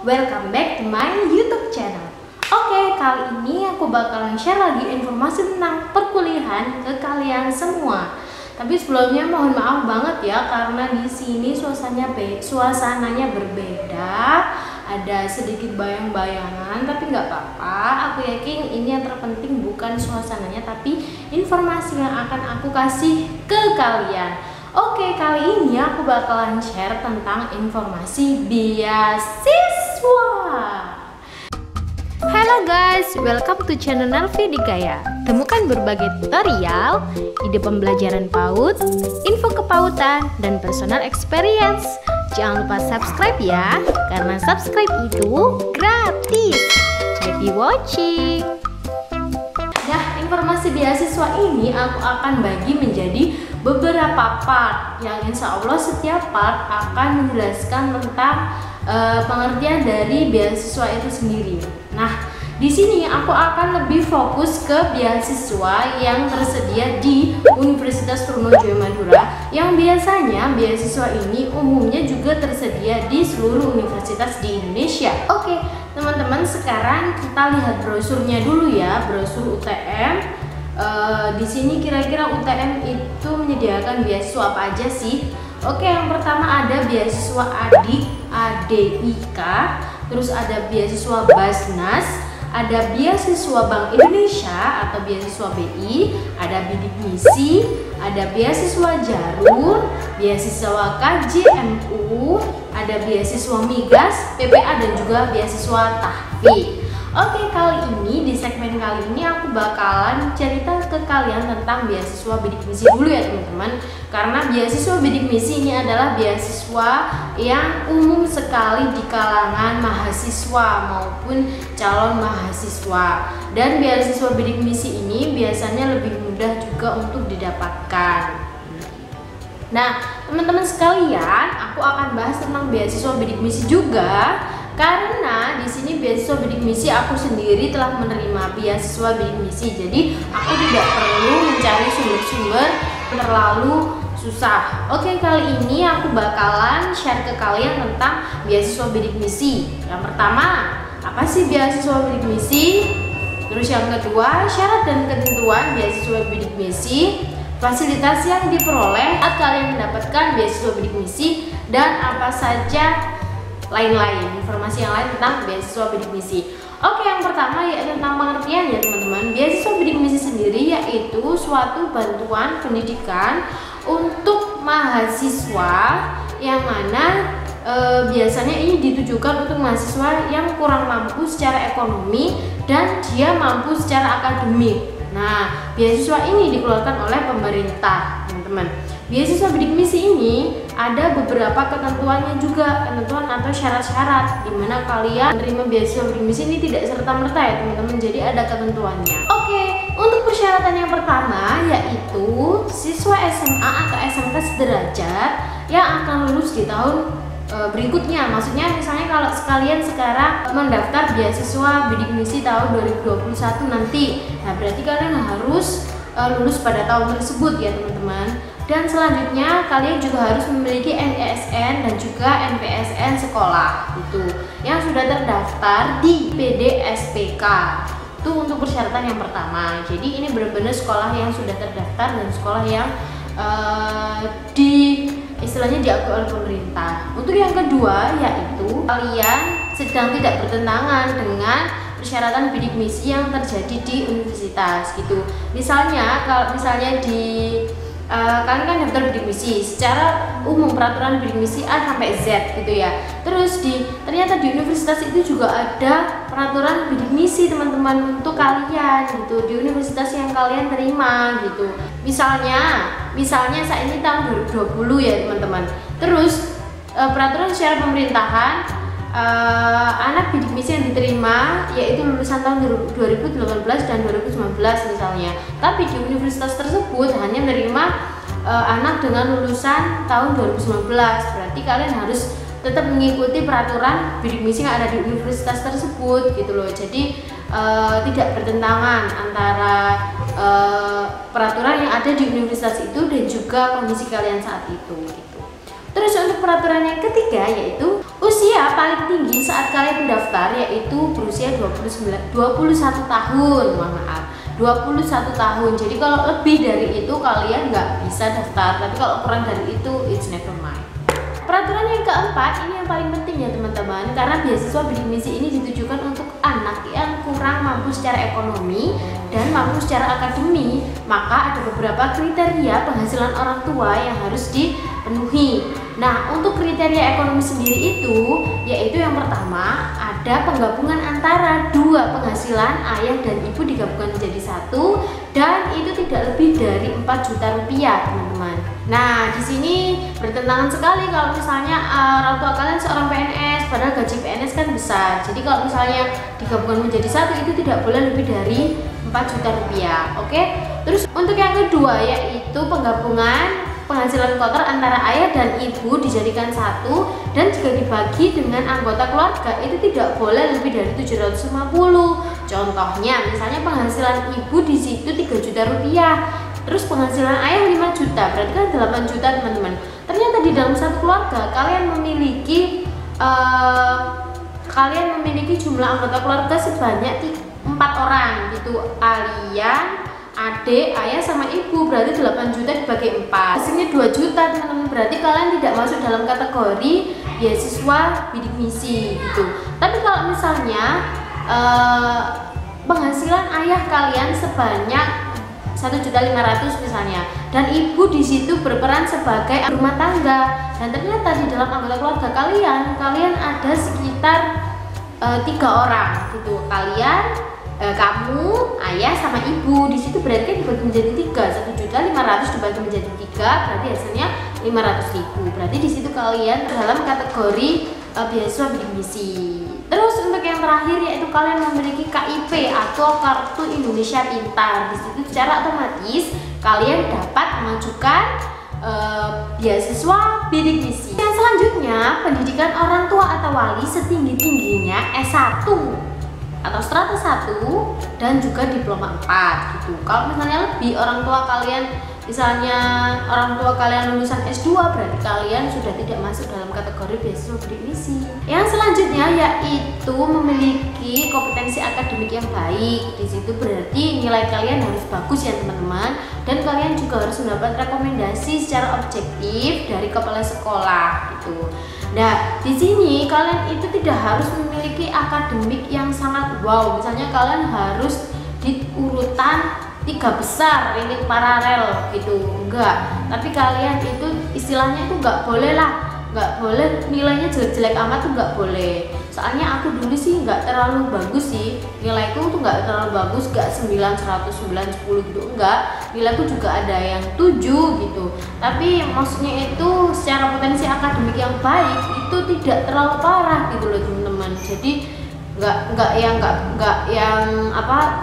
welcome back to my YouTube channel. Oke, kali ini aku bakalan share lagi informasi tentang perkuliahan ke kalian semua. Tapi sebelumnya mohon maaf banget ya karena di sini suasananya berbeda, ada sedikit bayang-bayangan, tapi nggak apa-apa. Aku yakin ini yang terpenting bukan suasananya, tapi informasi yang akan aku kasih ke kalian. Oke, kali ini aku bakalan share tentang informasi beasiswa. Halo guys, welcome to channel Nelvi Dikaya. Temukan berbagai tutorial, ide pembelajaran PAUD, info kepautan, dan personal experience. Jangan lupa subscribe ya, karena subscribe itu gratis. Happy watching. Nah, informasi beasiswa ini aku akan bagi menjadi beberapa part yang insya Allah setiap part akan menjelaskan tentang pengertian dari beasiswa itu sendiri. Nah, di sini aku akan lebih fokus ke beasiswa yang tersedia di Universitas Trunojoyo Madura, yang biasanya beasiswa ini umumnya juga tersedia di seluruh universitas di Indonesia. Oke, teman-teman, sekarang kita lihat brosurnya dulu ya, brosur UTM. Di sini kira-kira UTM itu menyediakan beasiswa apa aja sih? Oke, yang pertama ada beasiswa ADIK, terus ada beasiswa Basnas, ada beasiswa Bank Indonesia atau beasiswa BI, ada bidik misi, ada beasiswa Jarum, beasiswa KJMU, ada beasiswa Migas, PPA, dan juga beasiswa Tahfi. Oke, kali ini di segmen kali ini aku bakalan cerita ke kalian tentang beasiswa bidik misi dulu ya teman-teman. Karena beasiswa bidik misi ini adalah beasiswa yang umum sekali di kalangan mahasiswa maupun calon mahasiswa. Dan beasiswa bidik misi ini biasanya lebih mudah juga untuk didapatkan. Nah, teman-teman sekalian, aku akan bahas tentang beasiswa bidik misi juga. Karena di sini beasiswa bidik misi aku sendiri telah menerima beasiswa bidik misi, jadi aku tidak perlu mencari sumber-sumber terlalu susah. Oke, kali ini aku bakalan share ke kalian tentang beasiswa bidik misi. Yang pertama, apa sih beasiswa bidik misi? Terus yang kedua, syarat dan ketentuan beasiswa bidik misi, fasilitas yang diperoleh saat kalian mendapatkan beasiswa bidik misi, dan apa saja lain-lain, informasi yang lain tentang beasiswa bidik misi. Oke, yang pertama yaitu tentang pengertian ya teman-teman. Beasiswa bidik misi sendiri yaitu suatu bantuan pendidikan untuk mahasiswa yang mana biasanya ini ditujukan untuk mahasiswa yang kurang mampu secara ekonomi dan dia mampu secara akademik. Nah, beasiswa ini dikeluarkan oleh pemerintah, teman-teman. Beasiswa bidik misi ini ada beberapa ketentuannya juga, ketentuan atau syarat-syarat di mana kalian menerima beasiswa bidik misi ini tidak serta-merta ya teman-teman. Jadi ada ketentuannya. Oke, untuk persyaratan yang pertama yaitu siswa SMA atau SMK sederajat yang akan lulus di tahun berikutnya. Maksudnya misalnya kalau sekalian sekarang mendaftar beasiswa bidik misi tahun 2021 nanti, nah berarti kalian harus lulus pada tahun tersebut ya teman-teman. Dan selanjutnya kalian juga harus memiliki NISN dan juga NPSN sekolah itu yang sudah terdaftar di PDSPK. Itu untuk persyaratan yang pertama. Jadi ini benar-benar sekolah yang sudah terdaftar dan sekolah yang istilahnya diakui oleh pemerintah. Untuk yang kedua yaitu kalian sedang tidak bertentangan dengan persyaratan bidik misi yang terjadi di universitas gitu. Misalnya kalau misalnya di kalian kan daftar bidik misi secara umum, peraturan bidik misi A sampai Z gitu ya. Terus ternyata di universitas itu juga ada peraturan bidik misi teman-teman untuk kalian gitu di universitas yang kalian terima gitu. Misalnya saat ini tahun 2020 ya teman-teman. Terus peraturan secara pemerintahan anak bidik misi yang diterima yaitu lulusan tahun 2018 dan 2019 misalnya, tapi di universitas tersebut hanya menerima anak dengan lulusan tahun 2019. Berarti kalian harus tetap mengikuti peraturan bidik misi yang ada di universitas tersebut gitu loh. Jadi tidak bertentangan antara peraturan yang ada di universitas itu dan juga kondisi kalian saat itu gitu. Terus untuk peraturan yang ketiga yaitu Usia paling tinggi saat kalian mendaftar yaitu berusia 21 tahun, mohon maaf, 21 tahun. Jadi kalau lebih dari itu kalian nggak bisa daftar, tapi kalau kurang dari itu it's never mind. Peraturan yang keempat, ini yang paling penting ya teman-teman, karena beasiswa bidik misi ini ditujukan untuk anak yang kurang mampu secara ekonomi dan mampu secara akademi, maka ada beberapa kriteria penghasilan orang tua yang harus dipenuhi. Nah, untuk kriteria ekonomi sendiri itu, yaitu yang pertama, ada penggabungan antara dua penghasilan ayah dan ibu digabungkan menjadi satu, dan itu tidak lebih dari 4 juta rupiah, teman-teman. Nah, di sini bertentangan sekali kalau misalnya orang tua kalian seorang PNS, padahal gaji PNS kan besar. Jadi kalau misalnya digabungkan menjadi satu itu tidak boleh lebih dari 4 juta rupiah. Oke. Terus untuk yang kedua yaitu penggabungan penghasilan kotor antara ayah dan ibu dijadikan satu, dan jika dibagi dengan anggota keluarga itu tidak boleh lebih dari 750. Contohnya misalnya penghasilan ibu di situ 3 juta rupiah. Terus penghasilan ayah 5 juta, berarti kan 8 juta teman-teman. Ternyata di dalam satu keluarga kalian memiliki jumlah anggota keluarga sebanyak 4 orang gitu, alian, adik, ayah sama ibu, berarti 8 juta dibagi 4, hasilnya 2 juta teman-teman. Berarti kalian tidak masuk dalam kategori beasiswa bidik misi gitu. Tapi kalau misalnya penghasilan ayah kalian sebanyak 1.500.000 misalnya, dan ibu di situ berperan sebagai rumah tangga, dan ternyata di dalam anggota keluarga kalian ada sekitar 3 orang gitu, kamu, ayah sama ibu, di situ berarti kan dibagi menjadi 3, 1.500.000 dibagi menjadi 3, berarti hasilnya 500.000. Berarti di situ kalian dalam kategori beasiswa bidik misi. Terus untuk yang terakhir yaitu kalian memiliki KIP atau Kartu Indonesia Pintar. Di situ secara otomatis kalian dapat mengajukan beasiswa bidik misi. Yang selanjutnya, pendidikan orang tua atau wali setinggi-tingginya S1 atau strata 1 dan juga diploma 4 gitu. Kalau misalnya lebih orang tua kalian lulusan S2, berarti kalian sudah tidak masuk dalam kategori beasiswa bidik misi. Yang selanjutnya yaitu memiliki kompetensi akademik yang baik. Di situ berarti nilai kalian harus bagus ya teman-teman, dan kalian juga harus mendapat rekomendasi secara objektif dari kepala sekolah gitu. Nah, di sini kalian itu tidak harus memiliki akademik yang sangat wow. Misalnya kalian harus di urutan 3 besar, ini paralel gitu, enggak. Tapi kalian itu istilahnya itu enggak boleh nilainya jelek-jelek amat tuh enggak boleh. Soalnya aku dulu sih enggak terlalu bagus sih, nilaiku tuh enggak terlalu bagus, enggak 9, 100, 9, 10 gitu, enggak. Nilaiku juga ada yang 7 gitu. Tapi maksudnya itu secara potensi akademik yang baik itu tidak terlalu parah gitu loh teman-teman. Jadi nggak yang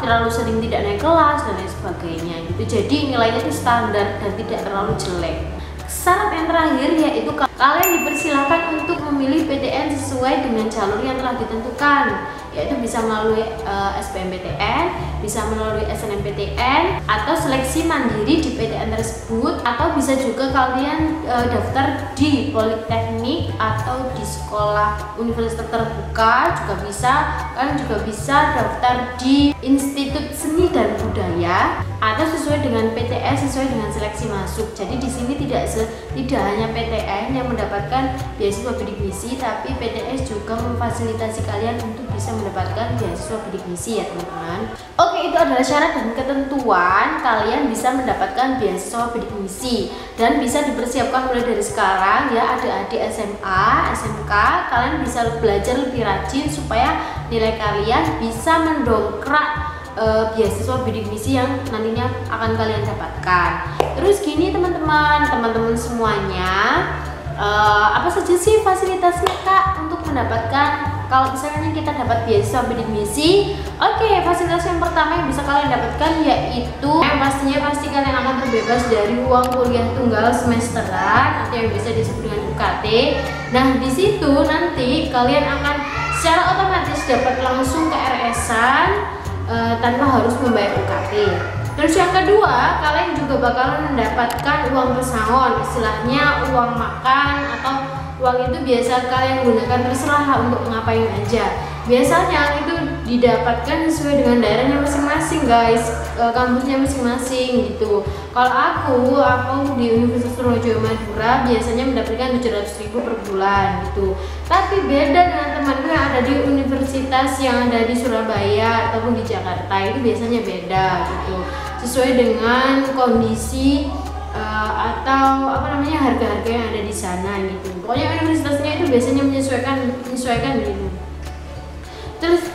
terlalu sering tidak naik kelas dan lain sebagainya gitu. Jadi nilainya itu standar dan tidak terlalu jelek. Syarat yang terakhir yaitu kalian dipersilakan untuk memilih PTN sesuai dengan jalur yang telah ditentukan, yaitu bisa melalui SBMPTN, bisa melalui SNMPTN, atau seleksi mandiri di PTN tersebut, atau bisa juga kalian daftar di politeknik atau di sekolah universitas terbuka juga bisa. Kalian juga bisa daftar di Institut Seni dan Budaya atau sesuai dengan PTS, sesuai dengan seleksi masuk. Jadi di sini tidak hanya PTN yang mendapatkan beasiswa bidik misi, tapi PTS juga memfasilitasi kalian untuk bisa mendapatkan beasiswa bidik misi ya teman-teman. Oke, itu adalah syarat dan ketentuan kalian bisa mendapatkan beasiswa bidik misi, dan bisa dipersiapkan mulai dari sekarang ya adik-adik SMA, SMK. Kalian bisa belajar lebih rajin supaya nilai kalian bisa mendongkrak beasiswa bidik misi yang nantinya akan kalian dapatkan. Terus gini teman-teman semuanya, apa saja sih fasilitasnya Kak untuk mendapatkan kalau misalnya kita dapat beasiswa bidik misi? Oke, fasilitas yang pertama yang bisa kalian dapatkan yaitu yang pasti kalian akan terbebas dari uang kuliah tunggal semesteran atau yang bisa disebut dengan UKT. Nah, di situ nanti kalian akan secara otomatis dapat langsung ke RS-an tanpa harus membayar UKT. Terus yang kedua, kalian juga bakalan mendapatkan uang pesangon, istilahnya uang makan atau uang itu biasa kalian gunakan terserah untuk ngapain aja. Biasanya itu didapatkan sesuai dengan daerahnya masing-masing guys, kampusnya masing-masing gitu. Kalau aku di Universitas Trunojoyo Madura biasanya mendapatkan 700.000 per bulan gitu. Tapi beda dengan temanku yang ada di universitas yang ada di Surabaya ataupun di Jakarta, itu biasanya beda gitu, sesuai dengan kondisi atau harga-harga yang ada di sana gitu. Pokoknya universitasnya itu biasanya menyesuaikan gitu.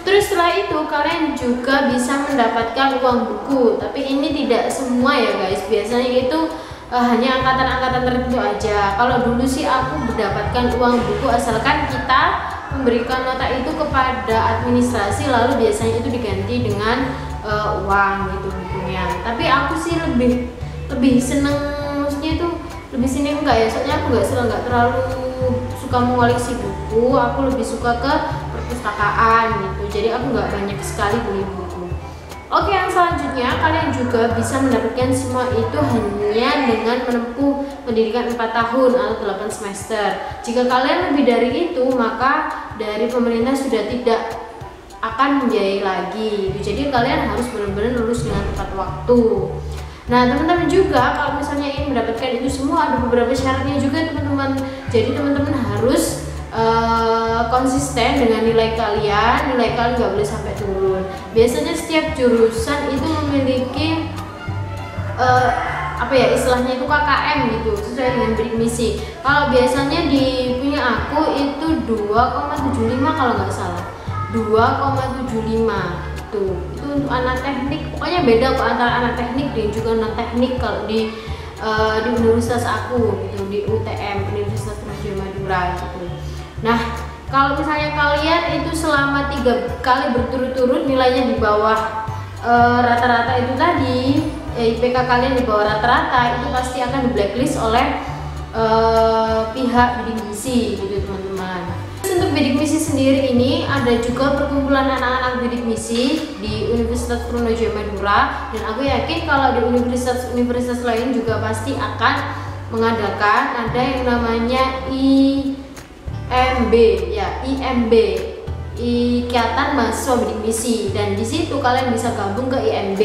Terus setelah itu kalian juga bisa mendapatkan uang buku, tapi ini tidak semua ya guys. Biasanya itu hanya angkatan-angkatan tertentu aja. Kalau dulu sih aku mendapatkan uang buku asalkan kita memberikan nota itu kepada administrasi, lalu biasanya itu diganti dengan uang gitu bukunya. Tapi aku sih lebih seneng, maksudnya itu lebih seneng enggak ya, soalnya aku nggak terlalu suka mengoleksi buku, aku lebih suka ke perpustakaan gitu, jadi aku nggak banyak sekali beli buku. Oke, yang selanjutnya kalian juga bisa mendapatkan semua itu hanya dengan menempuh pendidikan 4 tahun atau 8 semester. Jika kalian lebih dari itu, maka dari pemerintah sudah tidak akan membiayai lagi gitu. Jadi kalian harus benar-benar lulus dengan tepat waktu. Nah teman-teman juga kalau misalnya ingin mendapatkan itu semua ada beberapa syaratnya juga teman-teman. Jadi teman-teman harus konsisten dengan nilai kalian nggak boleh sampai turun. Biasanya setiap jurusan itu memiliki istilahnya itu KKM gitu, sesuai dengan bidik misi. Kalau biasanya di punya aku itu 2,75 kalau nggak salah, 2,75 itu untuk anak teknik. Pokoknya beda kok antara anak teknik dan juga non teknik kalau di universitas aku gitu, di UTM, Universitas Trunojoyo Madura gitu. Nah kalau misalnya kalian itu selama 3 kali berturut-turut nilainya di bawah rata-rata itu tadi, IPK kalian di bawah rata-rata, itu pasti akan di blacklist oleh pihak bidik misi gitu teman-teman. Untuk bidik misi sendiri ini ada juga perkumpulan anak-anak bidik misi di Universitas Trunojoyo Madura, dan aku yakin kalau di universitas lain juga pasti akan mengadakan, ada yang namanya IMB, Ikatan Mahasiswa Bidik Misi, dan di situ kalian bisa gabung ke IMB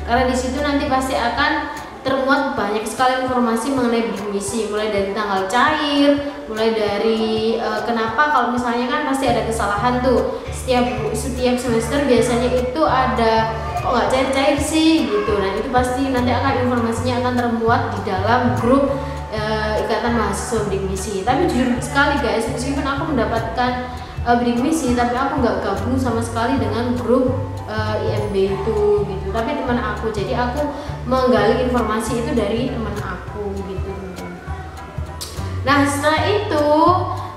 karena di situ nanti pasti akan termuat banyak sekali informasi mengenai bidik misi, mulai dari tanggal cair, mulai dari kenapa kalau misalnya kan pasti ada kesalahan tuh setiap semester biasanya itu ada kok nggak cair-cair sih gitu. Nah itu pasti nanti informasinya akan termuat di dalam grup Ikatan Mahasiswa Bidik Misi. Tapi jujur sekali guys, meskipun aku mendapatkan bidik misi, tapi aku nggak gabung sama sekali dengan grup IMB itu gitu. Tapi teman aku, jadi aku menggali informasi itu dari teman aku gitu. Nah setelah itu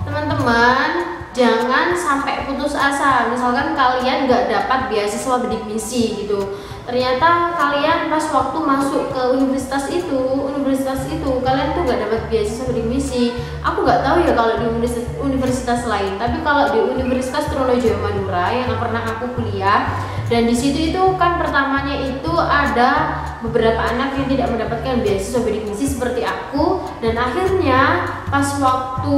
teman-teman jangan sampai putus asa. Misalkan kalian nggak dapat beasiswa bidik misi gitu, ternyata kalian pas waktu masuk ke universitas itu kalian tuh nggak dapat beasiswa bidik misi. Aku nggak tahu ya kalau di universitas lain, tapi kalau di Universitas Trunojoyo Madura yang pernah aku kuliah, dan di situ itu kan pertamanya itu ada beberapa anak yang tidak mendapatkan beasiswa bidik misi seperti aku, dan akhirnya pas waktu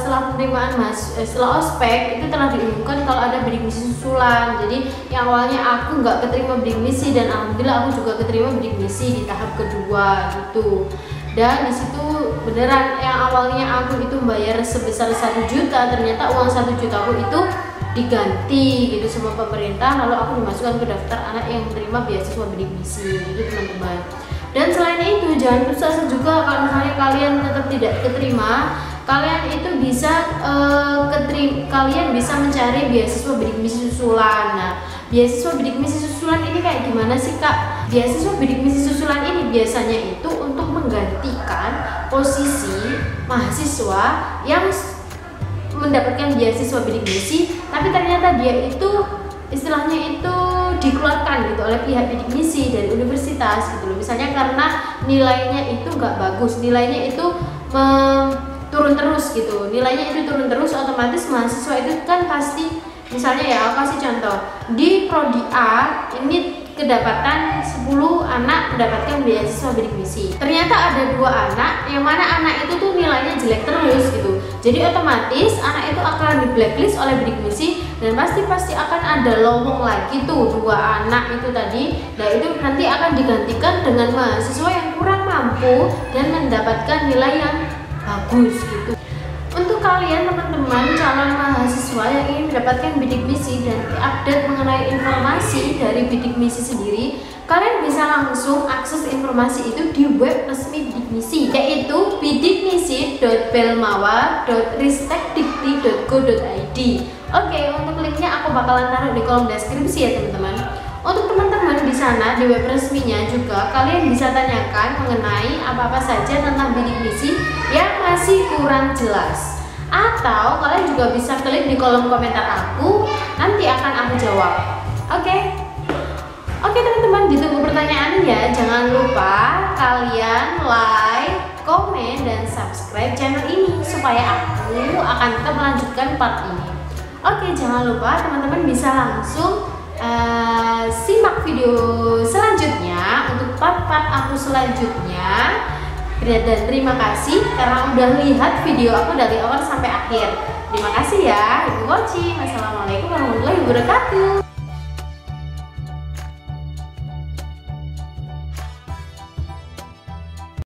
setelah penerimaan setelah ospek itu telah diumumkan kalau ada bidik misi susulan. Jadi yang awalnya aku nggak keterima bidik misi, dan alhamdulillah aku juga keterima bidik misi di tahap kedua gitu. Dan disitu beneran yang awalnya aku itu membayar sebesar 1 juta, ternyata uang 1 juta aku itu diganti gitu sama pemerintah, lalu aku dimasukkan ke daftar anak yang menerima beasiswa bidik misi gitu teman-teman. Dan selain itu jangan putus asa juga kalau misalnya kalian tetap tidak keterima, kalian itu bisa kalian bisa mencari beasiswa bidik misi susulan. Nah beasiswa bidik misi susulan ini kayak gimana sih kak? Beasiswa bidik misi susulan ini biasanya itu untuk menggantikan posisi mahasiswa yang mendapatkan beasiswa bidik misi, tapi ternyata dia itu istilahnya itu dikeluarkan gitu oleh pihak bidik misi dari universitas gitu loh. Misalnya karena nilainya itu nggak bagus, nilainya itu turun terus gitu, nilainya itu turun terus, otomatis mahasiswa itu kan pasti, misalnya ya aku kasih contoh, di prodi A ini kedapatan 10 anak mendapatkan beasiswa bidik misi. Ternyata ada 2 anak yang mana anak itu tuh nilainya jelek terus gitu. Jadi otomatis anak itu akan di blacklist oleh bidik misi dan pasti akan ada lowong lagi tuh 2 anak itu tadi. Nah itu nanti akan digantikan dengan mahasiswa yang kurang mampu dan mendapatkan nilai yang bagus gitu. Untuk kalian teman-teman calon mahasiswa yang ingin mendapatkan bidik misi dan update mengenai informasi dari bidik misi sendiri, kalian bisa langsung akses informasi itu di web resmi bidik misi, yaitu bidikmisi.belmawa.ristekdikti.go.id. Oke, untuk linknya aku bakalan taruh di kolom deskripsi ya teman-teman. Untuk teman-teman di sana di web resminya juga kalian bisa tanyakan mengenai apa-apa saja tentang bidik misi yang masih kurang jelas. Atau kalian juga bisa klik di kolom komentar aku, nanti akan aku jawab. Oke teman-teman, ditunggu pertanyaannya. Jangan lupa kalian like, komen, dan subscribe channel ini supaya aku akan tetap melanjutkan part ini. Oke, jangan lupa teman-teman bisa langsung simak video selanjutnya untuk part-part aku selanjutnya. Dan terima kasih karena udah lihat video aku dari awal sampai akhir. Terima kasih ya, happy watching. Wassalamualaikum warahmatullahi wabarakatuh.